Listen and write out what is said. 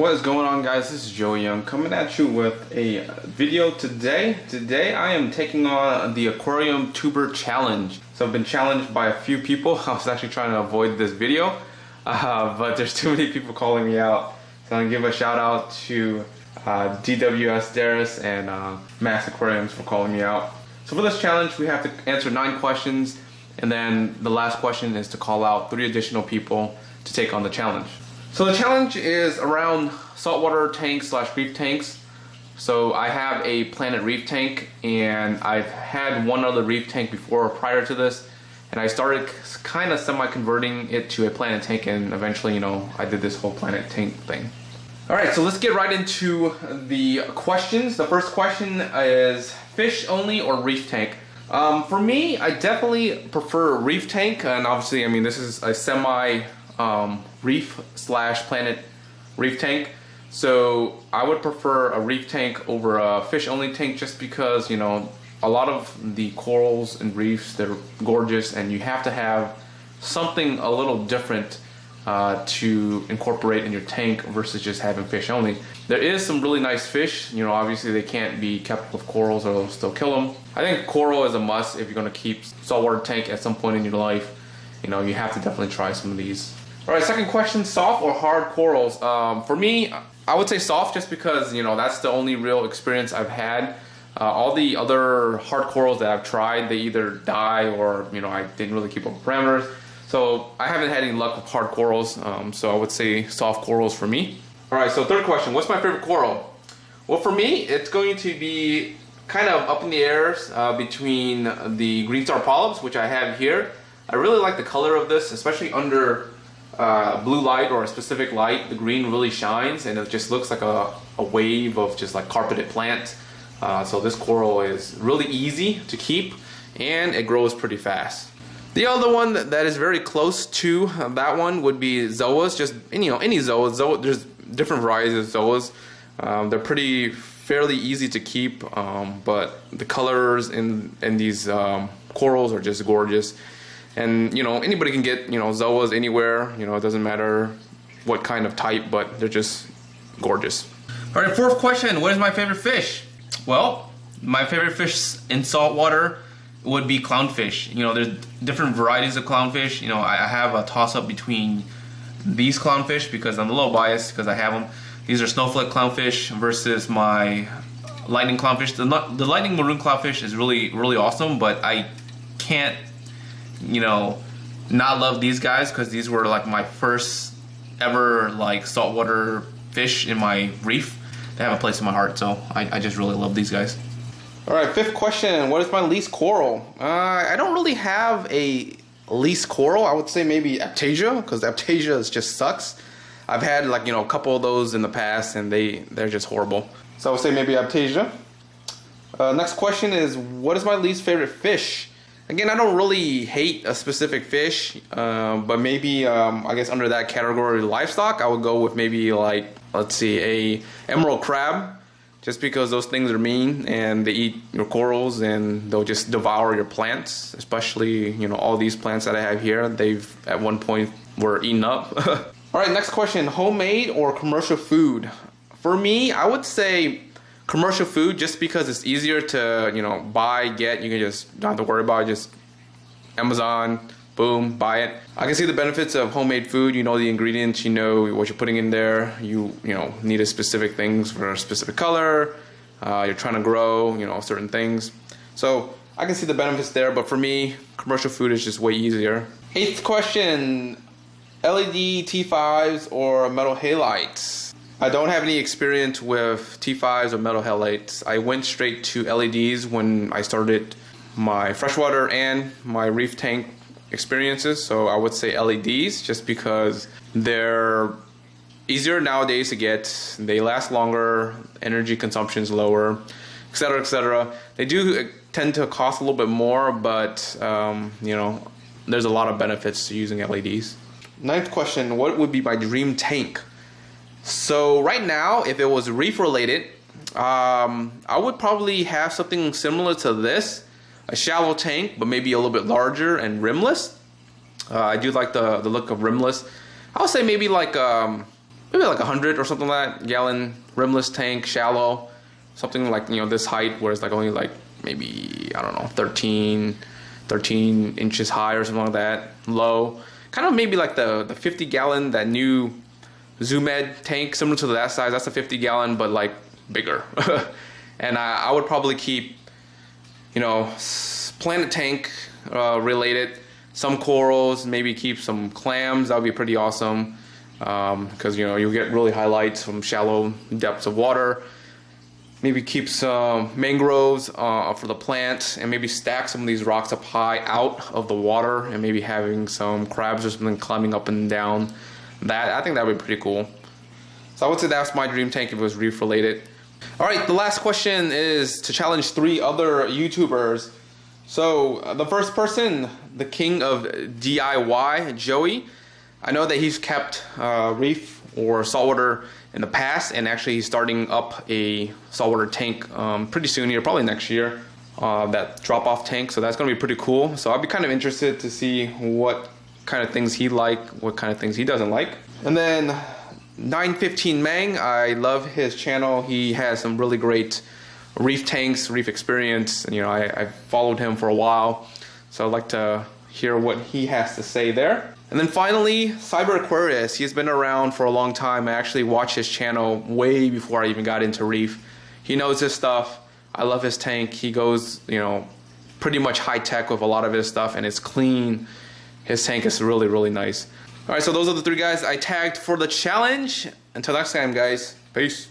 What is going on, guys? This is Joey. I'm coming at you with a video today. Today I am taking on the Aquarium Tuber Challenge. So I've been challenged by a few people. I was actually trying to avoid this video, but there's too many people calling me out. So I'm gonna give a shout out to DWS Darius and Mass Aquariums for calling me out. So for this challenge, we have to answer 9 questions, and then the last question is to call out 3 additional people to take on the challenge. So the challenge is around saltwater tanks slash reef tanks. So I have a Planet Reef tank, and I've had one other reef tank before prior to this, and I started kind of semi-converting it to a Planet tank, and eventually, I did this whole Planet tank thing. Alright, so let's get right into the questions. The first question is fish only or reef tank? For me, I definitely prefer a reef tank, and obviously, this is a semi reef slash Planet reef tank, so I would prefer a reef tank over a fish only tank, just because a lot of the corals and reefs, they're gorgeous, and you have to have something a little different to incorporate in your tank versus just having fish only. There is some really nice fish, obviously they can't be kept with corals or they'll still kill them. I think coral is a must if you're going to keep saltwater tank at some point in your life. You have to definitely try some of these. Alright, second question, soft or hard corals? For me, I would say soft, just because, that's the only real experience I've had. All the other hard corals that I've tried, they either die or, I didn't really keep up with parameters. So I haven't had any luck with hard corals, so I would say soft corals for me. Alright, so third question, what's my favorite coral? Well, for me, it's going to be kind of up in the air between the green star polyps, which I have here. I really like the color of this, especially under blue light or a specific light. The green really shines, and it just looks like a wave of just like carpeted plants. So this coral is really easy to keep, and it grows pretty fast. The other one that is very close to that one would be zoas. Just any zoas. There's different varieties of zoas. They're fairly easy to keep, but the colors in these corals are just gorgeous. And anybody can get zoas anywhere. It doesn't matter what kind of type, but they're just gorgeous. All right, fourth question, what is my favorite fish? Well, my favorite fish in saltwater would be clownfish. There's different varieties of clownfish. I have a toss-up between these clownfish, because I'm a little biased because I have them. These are snowflake clownfish versus my lightning clownfish. The lightning maroon clownfish is really, really awesome, but I can't not love these guys, because these were like my first ever saltwater fish in my reef. They have a place in my heart, so I just really love these guys. Alright, fifth question, what is my least coral? I don't really have a least coral. I would say maybe Aptasia, because Aptasia just sucks. I've had a couple of those in the past, and they're just horrible. So I would say maybe Aptasia. Next question is, what is my least favorite fish? Again, I don't really hate a specific fish, but maybe, I guess under that category, livestock, I would go with maybe let's see, a emerald crab, just because those things are mean, and they eat your corals, and they'll just devour your plants, especially, all these plants that I have here, they've at one point were eaten up. Alright, next question, homemade or commercial food? For me, I would say commercial food, just because it's easier to buy, get. You can just don't have to worry about it. Just Amazon, boom, buy it. I can see the benefits of homemade food. You know the ingredients, you know what you're putting in there. You need a specific things for a specific color. You're trying to grow certain things. So I can see the benefits there, but for me, commercial food is just way easier. Eighth question, LED T5s or metal halides? I don't have any experience with T5s or metal halides. I went straight to LEDs when I started my freshwater and my reef tank experiences, so I would say LEDs, just because they're easier nowadays to get, they last longer, energy consumption is lower, etc., etc. They do tend to cost a little bit more, but there's a lot of benefits to using LEDs. Ninth question, what would be my dream tank? So right now, if it was reef related, I would probably have something similar to this, a shallow tank, but maybe a little bit larger and rimless. I do like the look of rimless. I would say maybe maybe like 100 or something like that gallon rimless tank, shallow, something like, you know, this height, where it's like only like maybe, I don't know, 13 inches high or something like that, low. Kind of maybe like the 50 gallon, that new Zoomed tank, similar to that size. That's a 50 gallon, but like bigger. And I would probably keep, you know, planet tank related, some corals, maybe keep some clams. That would be pretty awesome, because, you know, you'll get really high lights from shallow depths of water. Maybe keep some mangroves for the plant, and maybe stack some of these rocks up high out of the water, and maybe having some crabs or something climbing up and down that. I think that would be pretty cool. So I would say that's my dream tank if it was reef related. All right, the last question is to challenge 3 other YouTubers. So the first person, the king of DIY, Joey. I know that he's kept reef or saltwater in the past, and actually he's starting up a saltwater tank pretty soon here, probably next year, that drop-off tank. So that's gonna be pretty cool. So I'll be kind of interested to see what kind of things he what kind of things he doesn't like. And then 915 Mang, I love his channel. He has some really great reef tanks, reef experience. You know, I've followed him for a while, so I'd like to hear what he has to say there. And then finally, Cyber Aquarius. He's been around for a long time. I actually watched his channel way before I even got into reef. He knows his stuff. I love his tank. He goes, you know, pretty much high tech with a lot of his stuff, and it's clean. His tank is really, really nice. All right, so those are the 3 guys I tagged for the challenge. Until next time, guys. Peace.